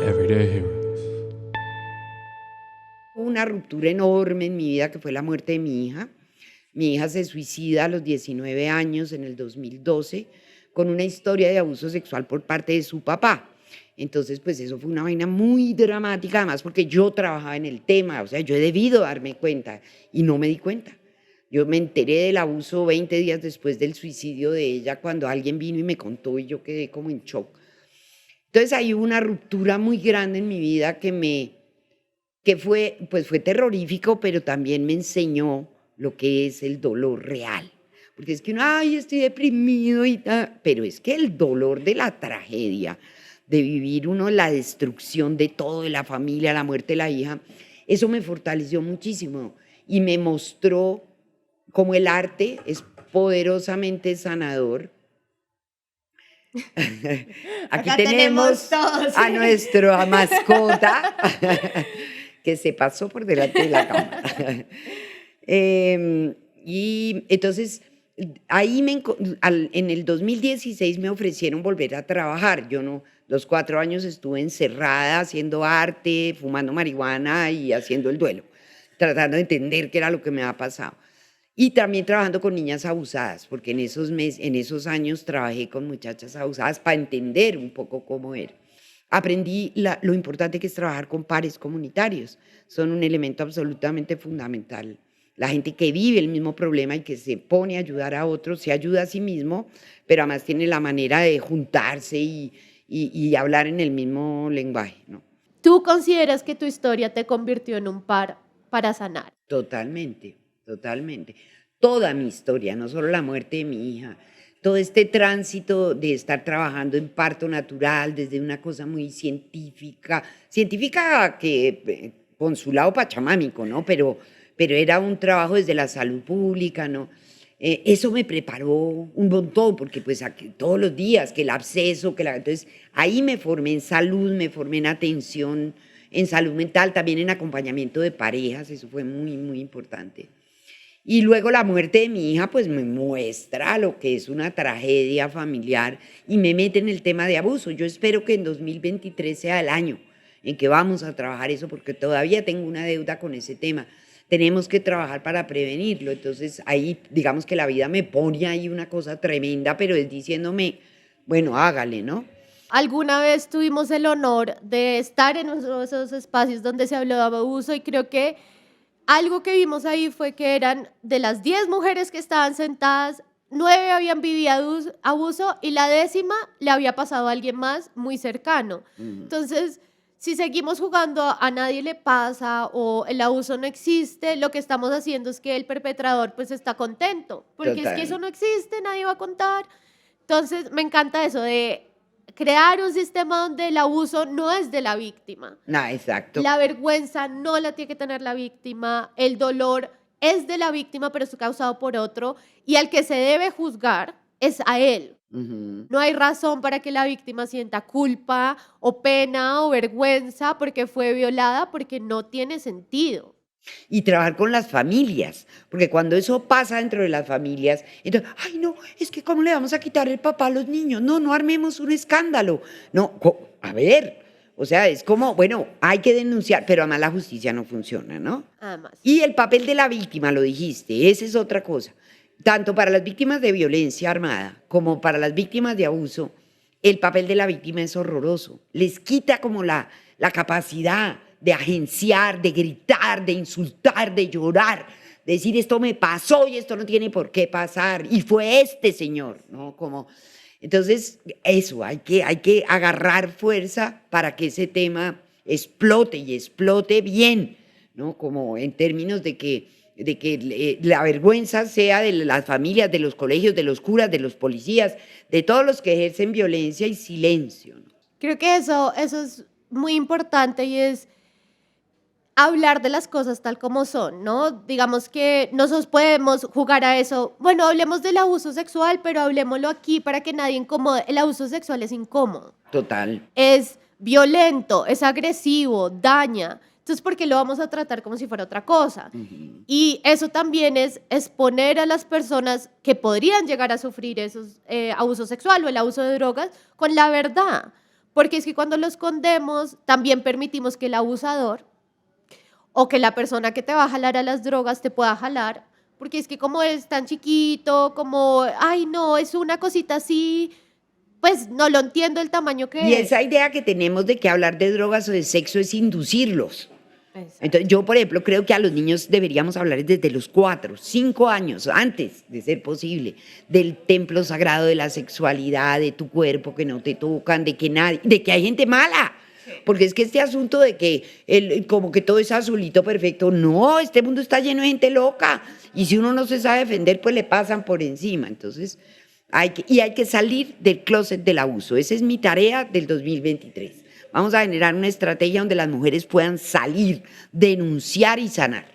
Everyday Heroes. Hubo una ruptura enorme en mi vida que fue la muerte de mi hija. Mi hija se suicida a los 19 años en el 2012 con una historia de abuso sexual por parte de su papá. Entonces, pues eso fue una vaina muy dramática, además porque yo trabajaba en el tema, o sea, yo he debido darme cuenta y no me di cuenta. Yo me enteré del abuso 20 días después del suicidio de ella, cuando alguien vino y me contó y yo quedé como en shock. Entonces ahí hubo una ruptura muy grande en mi vida que fue terrorífico, pero también me enseñó lo que es el dolor real. Porque es que uno, ay, estoy deprimido y tal, pero es que el dolor de la tragedia, de vivir uno la destrucción de todo, de la familia, la muerte de la hija, eso me fortaleció muchísimo y me mostró cómo el arte es poderosamente sanador. Aquí Acá tenemos todos. a nuestra mascota que se pasó por delante de la cámara. Y entonces, ahí en el 2016 me ofrecieron volver a trabajar. Yo no, los 4 años estuve encerrada haciendo arte, fumando marihuana y haciendo el duelo, tratando de entender qué era lo que me había pasado. Y también trabajando con niñas abusadas, porque en esos años trabajé con muchachas abusadas para entender un poco cómo era. Aprendí lo importante que es trabajar con pares comunitarios. Son un elemento absolutamente fundamental. La gente que vive el mismo problema y que se pone a ayudar a otros, se ayuda a sí mismo, pero además tiene la manera de juntarse y hablar en el mismo lenguaje, ¿no? ¿Tú consideras que tu historia te convirtió en un par para sanar? Totalmente, totalmente. Toda mi historia, no solo la muerte de mi hija, todo este tránsito de estar trabajando en parto natural desde una cosa muy científica que con su lado pachamámico, ¿no? Pero era un trabajo desde la salud pública, ¿no? Eso me preparó un montón, porque pues aquí, todos los días, que el absceso, entonces ahí me formé en salud, me formé en atención, en salud mental, también en acompañamiento de parejas, eso fue muy, muy importante. Y luego la muerte de mi hija, pues me muestra lo que es una tragedia familiar y me mete en el tema de abuso. Yo espero que en 2023 sea el año en que vamos a trabajar eso, porque todavía tengo una deuda con ese tema. Tenemos que trabajar para prevenirlo. Entonces ahí, digamos que la vida me pone ahí una cosa tremenda, pero es diciéndome, bueno, hágale, ¿no? Alguna vez tuvimos el honor de estar en uno de esos espacios donde se habló de abuso y creo que algo que vimos ahí fue que eran de las 10 mujeres que estaban sentadas, 9 habían vivido abuso y la 10ª le había pasado a alguien más muy cercano. Entonces, si seguimos jugando a nadie le pasa o el abuso no existe, lo que estamos haciendo es que el perpetrador pues está contento, porque es que eso no existe, nadie va a contar. Entonces, me encanta eso de crear un sistema donde el abuso no es de la víctima. No, exacto. La vergüenza no la tiene que tener la víctima, el dolor es de la víctima, pero es causado por otro, y al que se debe juzgar es a él. No hay razón para que la víctima sienta culpa o pena o vergüenza porque fue violada, porque no tiene sentido. Y trabajar con las familias, porque cuando eso pasa dentro de las familias, entonces, ay no, es que ¿cómo le vamos a quitar el papá a los niños? No armemos un escándalo. No, a ver, o sea, es como, bueno, hay que denunciar, pero además la justicia no funciona, ¿no? Además. Y el papel de la víctima, lo dijiste, esa es otra cosa. Tanto para las víctimas de violencia armada como para las víctimas de abuso, el papel de la víctima es horroroso. Les quita como la capacidad de agenciar, de gritar, de insultar, de llorar, de decir esto me pasó y esto no tiene por qué pasar y fue este señor, ¿no? Entonces eso, hay que agarrar fuerza para que ese tema explote y explote bien, ¿no? Como en términos de que la vergüenza sea de las familias, de los colegios, de los curas, de los policías, de todos los que ejercen violencia y silencio, ¿no? Creo que eso es muy importante y es hablar de las cosas tal como son, ¿no? Digamos que nosotros podemos jugar a eso. Bueno, hablemos del abuso sexual, pero hablemoslo aquí para que nadie incomode. El abuso sexual es incómodo. Total. Es violento, es agresivo, daña. Entonces, ¿por qué lo vamos a tratar como si fuera otra cosa? Y eso también es exponer a las personas que podrían llegar a sufrir esos abuso sexual o el abuso de drogas con la verdad. Porque es que cuando lo escondemos, también permitimos que el abusador o que la persona que te va a jalar a las drogas te pueda jalar, porque es que como eres tan chiquito, como, ay, no, es una cosita así, pues no lo entiendo el tamaño Y que es. esa idea que tenemos de que hablar de drogas o de sexo es inducirlos. Exacto. Entonces, yo, por ejemplo, creo que a los niños deberíamos hablar desde los 4, 5 años, antes de ser posible, del templo sagrado de la sexualidad, de tu cuerpo, que no te tocan, de que hay gente mala. Porque es que este asunto de que como que todo es azulito perfecto, no, este mundo está lleno de gente loca. Y si uno no se sabe defender, pues le pasan por encima. Entonces, hay que salir del closet del abuso. Esa es mi tarea del 2023. Vamos a generar una estrategia donde las mujeres puedan salir, denunciar y sanar.